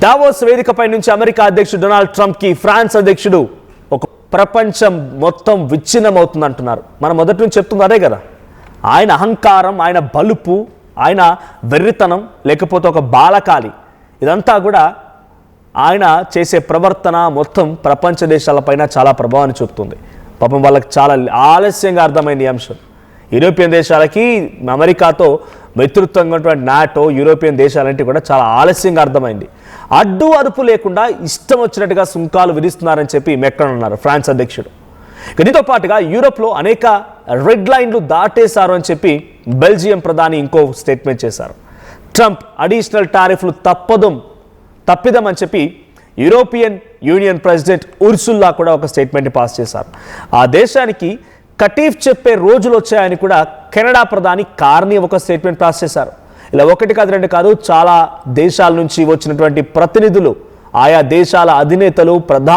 Davos వేదికపై నుంచి America అధ్యక్షుడు డొనాల్డ్ ట్రంప్కి ఫ్రాన్స్ అధ్యక్షుడు ఒక ప్రపంచం మొత్తం విచ్ఛిన్నమవుతుంది అంటున్నారు. మనం మొదటి నుంచి చెప్తుంది అదే కదా. ఆయన అహంకారం, ఆయన బలుపు, ఆయన వెర్రితనం, లేకపోతే ఒక బాలకాలి, ఇదంతా కూడా ఆయన చేసే ప్రవర్తన మొత్తం ప్రపంచ దేశాలపైన చాలా ప్రభావాన్ని చూపుతుంది. పాపం వాళ్ళకి చాలా ఆలస్యంగా అర్థమైంది ఈ అంశం. యూరోపియన్ దేశాలకి అమెరికాతో మిత్రత్వంగా ఉన్నటువంటి నాటో, యూరోపియన్ దేశాలంటే కూడా చాలా ఆలస్యంగా అర్థమైంది. అడ్డు అదుపు లేకుండా ఇష్టం వచ్చినట్టుగా సుంకాలు విధిస్తున్నారని చెప్పి మెక్రాన్ అన్నారు, ఫ్రాన్స్ అధ్యక్షుడు. దీంతో పాటుగా యూరోప్లో అనేక రెడ్ లైన్లు దాటేశారు అని చెప్పి బెల్జియం ప్రధాని ఇంకో స్టేట్మెంట్ చేశారు. ట్రంప్ అడిషనల్ టారిఫ్లు తప్పిదం అని చెప్పి యూరోపియన్ యూనియన్ ప్రెసిడెంట్ ఉర్సుల్లా కూడా ఒక స్టేట్మెంట్ని పాస్ చేశారు. ఆ దేశానికి కటీఫ్ చెప్పే రోజులు వచ్చాయని కూడా కెనడా ప్రధాని కార్నీ ఒక స్టేట్మెంట్ పాస్ చేశారు. ఇలా ఒకటి కాదు, రెండు కాదు, చాలా దేశాల నుంచి వచ్చినటువంటి ప్రతినిధులు, ఆయా దేశాల అధినేతలు,